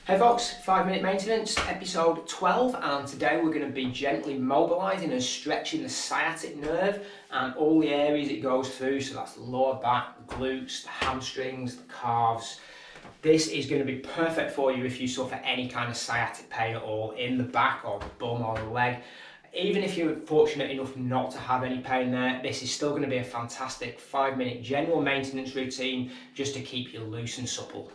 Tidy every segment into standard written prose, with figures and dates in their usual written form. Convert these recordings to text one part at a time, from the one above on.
Hey folks, 5-minute maintenance, episode 12, and today we're going to be gently mobilising and stretching the sciatic nerve and all the areas it goes through, so that's the lower back, the glutes, the hamstrings, the calves. This is going to be perfect for you if you suffer any kind of sciatic pain at all in the back or the bum or the leg. Even if you're fortunate enough not to have any pain there, this is still going to be a fantastic 5-minute general maintenance routine just to keep you loose and supple.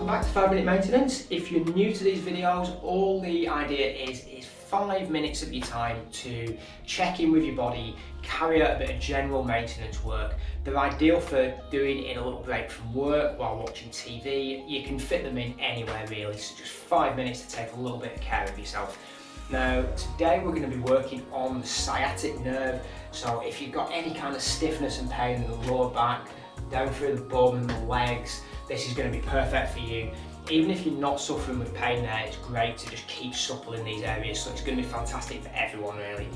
Back to 5-minute maintenance. If you're new to these videos, all the idea is 5 minutes of your time to check in with your body, carry out a bit of general maintenance work. They're ideal for doing in a little break from work while watching TV. You can fit them in anywhere really, so just 5 minutes to take a little bit of care of yourself. Now, today we're going to be working on the sciatic nerve, so if you've got any kind of stiffness and pain in the lower back, down through the bum and the legs, this is going to be perfect for you. Even if you're not suffering with pain there, it's great to just keep supple in these areas, so it's going to be fantastic for everyone really.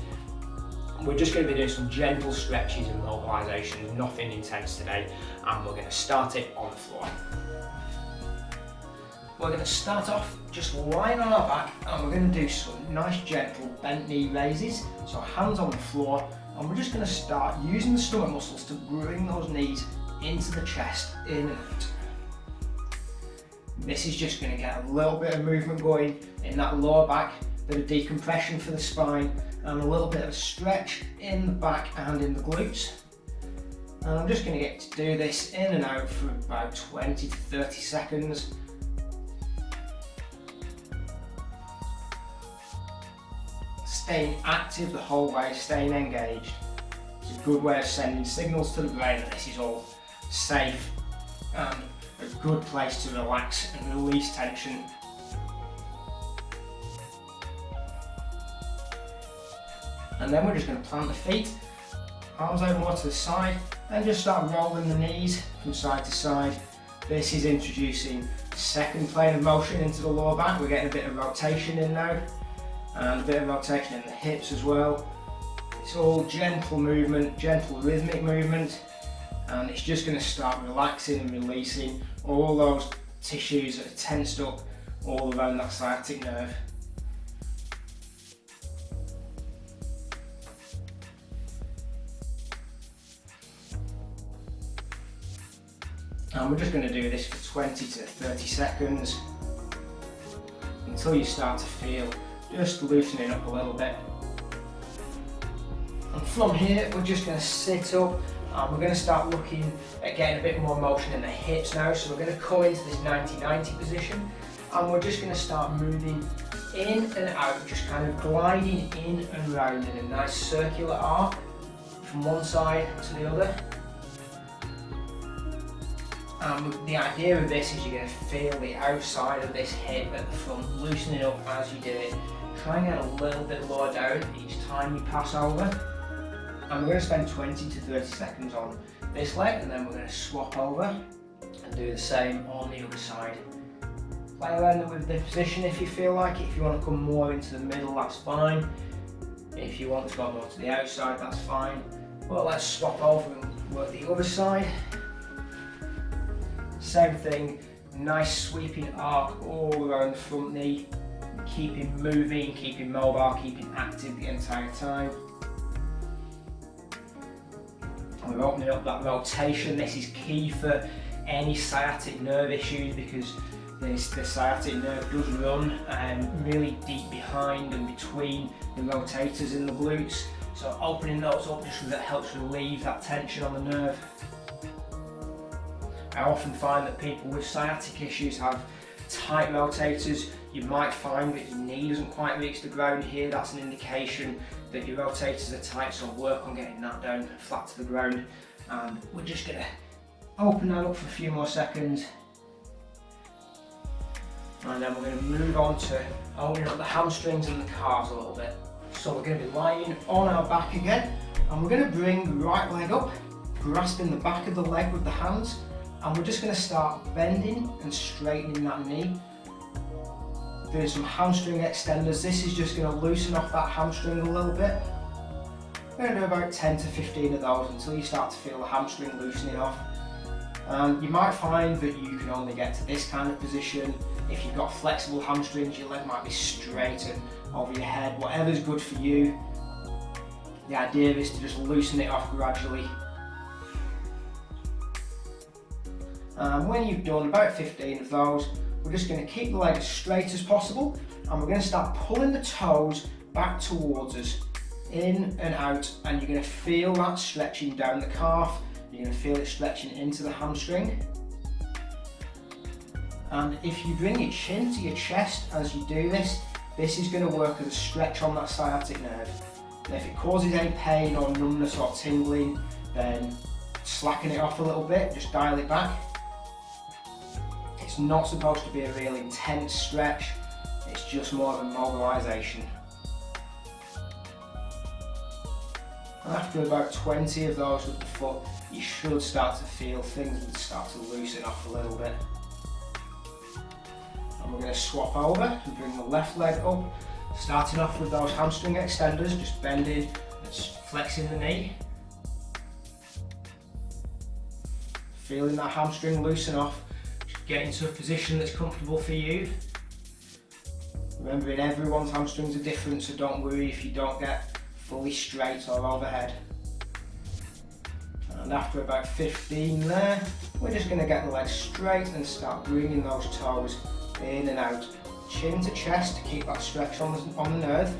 We're just going to be doing some gentle stretches and mobilisations, nothing intense today, and we're going to start it on the floor. We're going to start off just lying on our back, and we're going to do some nice gentle bent knee raises, so hands on the floor, and we're just going to start using the stomach muscles to bring those knees into the chest, in and out. This is just going to get a little bit of movement going in that lower back, bit of decompression for the spine, and a little bit of stretch in the back and in the glutes. And I'm just going to get to do this in and out for about 20 to 30 seconds. Staying active the whole way, staying engaged. It's a good way of sending signals to the brain that this is all safe and a good place to relax and release tension. And then we're just going to plant the feet, arms over more to the side, and just start rolling the knees from side to side. This is introducing the second plane of motion into the lower back. We're getting a bit of rotation in now, and a bit of rotation in the hips as well. It's all gentle movement, gentle rhythmic movement, and it's just going to start relaxing and releasing all those tissues that are tensed up all around that sciatic nerve. And we're just going to do this for 20 to 30 seconds until you start to feel just loosening up a little bit. And from here we're just going to sit up, and we're going to start looking at getting a bit more motion in the hips now. So we're going to come into this 90-90 position, and we're just going to start moving in and out, just kind of gliding in and round in a nice circular arc from one side to the other. And the idea of this is you're going to feel the outside of this hip at the front loosening up as you do it. Try and get a little bit lower down each time you pass over. And we're going to spend 20 to 30 seconds on this leg, and then we're going to swap over and do the same on the other side. Play around with the position if you feel like it. If you want to come more into the middle, that's fine. If you want to go more to the outside, that's fine. Well, let's swap over and work the other side. Same thing, nice sweeping arc all around the front knee. Keeping moving, keeping mobile, keeping active the entire time. We're opening up that rotation. This is key for any sciatic nerve issues, because the sciatic nerve does run really deep behind and between the rotators in the glutes. So opening those up just helps relieve that tension on the nerve. I often find that people with sciatic issues have tight rotators. You might find that your knee doesn't quite reach the ground here. That's an indication that your rotators are tight, so work on getting that down flat to the ground. And we're just going to open that up for a few more seconds, and then we're going to move on to opening up the hamstrings and the calves a little bit. So we're going to be lying on our back again, and we're going to bring the right leg up, grasping the back of the leg with the hands, and we're just going to start bending and straightening that knee. Doing some hamstring extenders. This is just going to loosen off that hamstring a little bit. We're going to do about 10 to 15 of those until you start to feel the hamstring loosening off. You might find that you can only get to this kind of position. If you've got flexible hamstrings, your leg might be straight and over your head, whatever's good for you. The idea is to just loosen it off gradually. When you've done about 15 of those, we're just going to keep the leg as straight as possible, and we're going to start pulling the toes back towards us, in and out, and you're going to feel that stretching down the calf. You're going to feel it stretching into the hamstring. And if you bring your chin to your chest as you do this, this is going to work as a stretch on that sciatic nerve. And if it causes any pain or numbness or tingling, then slacken it off a little bit, just dial it back. It's not supposed to be a real intense stretch, it's just more of a mobilisation. And after about 20 of those with the foot, you should start to feel things would start to loosen off a little bit. And we're going to swap over and bring the left leg up, starting off with those hamstring extenders, just bending and flexing the knee. Feeling that hamstring loosen off, just get into a position that's comfortable for you. Remembering everyone's hamstrings are different, so don't worry if you don't get fully straight or overhead. And after about 15 there, we're just going to get the legs straight and start bringing those toes in and out. Chin to chest to keep that stretch on the nerve.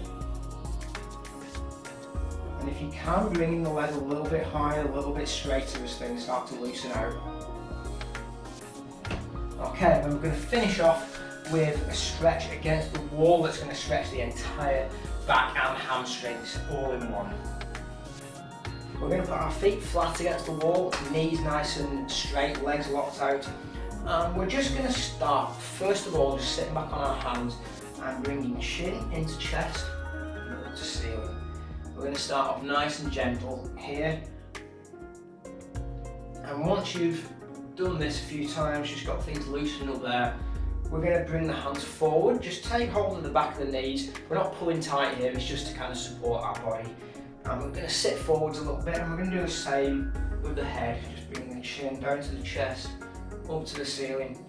And if you can, bringing the leg a little bit higher, a little bit straighter as things start to loosen out. Okay, then we're going to finish off with a stretch against the wall that's going to stretch the entire back and hamstrings all in one. We're going to put our feet flat against the wall, knees nice and straight, legs locked out. And we're just going to start, first of all, just sitting back on our hands and bringing chin into chest and up to ceiling. We're going to start off nice and gentle here. And once you've done this a few times, just got things loosened up there, we're going to bring the hands forward, just take hold of the back of the knees. We're not pulling tight here, it's just to kind of support our body. And we're going to sit forwards a little bit, and we're going to do the same with the head, just bringing the chin down to the chest, up to the ceiling.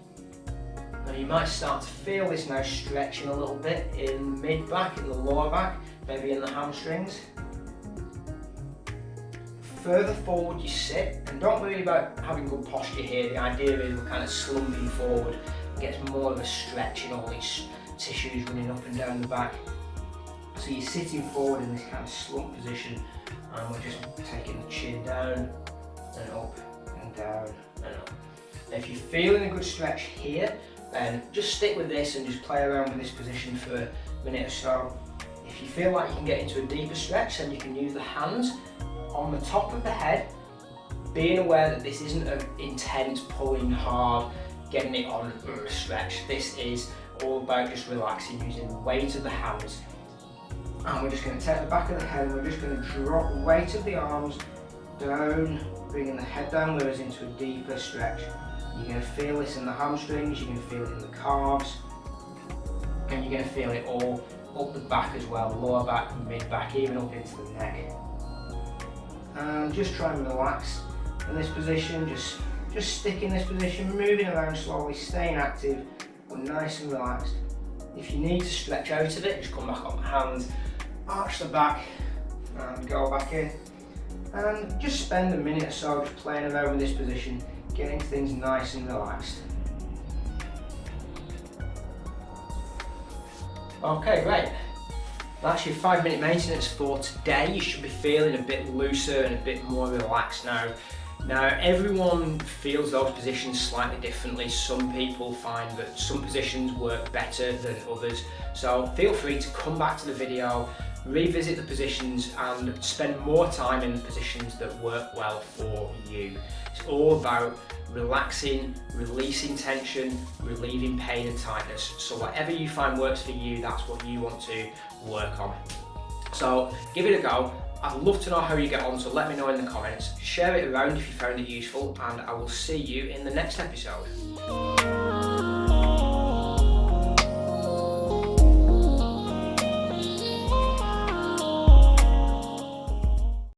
Now you might start to feel this now stretching a little bit in the mid-back, in the lower back, maybe in the hamstrings. Further forward you sit, and don't worry about having good posture here. The idea is we're kind of slumping forward. Gets more of a stretch in all these tissues running up and down the back. So you're sitting forward in this kind of slump position, and we're just taking the chin down and up and down and up. Now if you're feeling a good stretch here, then just stick with this and just play around with this position for a minute or so. If you feel like you can get into a deeper stretch, then you can use the hands on the top of the head, being aware that this isn't an intense pulling hard, getting it on a stretch. This is all about just relaxing, using the weight of the hands. And we're just going to take the back of the head and we're just going to drop the weight of the arms down, bringing the head down with us into a deeper stretch. You're going to feel this in the hamstrings, you're going to feel it in the calves, and you're going to feel it all up the back as well, lower back, mid back, even up into the neck. And just try and relax in this position, just stick in this position, moving around slowly, staying active, but nice and relaxed. If you need to stretch out of it, just come back on the hands, arch the back, and go back in. And just spend a minute or so just playing around with this position, getting things nice and relaxed. Okay, great. That's your 5-minute maintenance for today. You should be feeling a bit looser and a bit more relaxed now. Now, everyone feels those positions slightly differently. Some people find that some positions work better than others. So feel free to come back to the video, revisit the positions and spend more time in the positions that work well for you. It's all about relaxing, releasing tension, relieving pain and tightness. So whatever you find works for you, that's what you want to work on. So give it a go. I'd love to know how you get on, so let me know in the comments. Share it around if you found it useful, and I will see you in the next episode.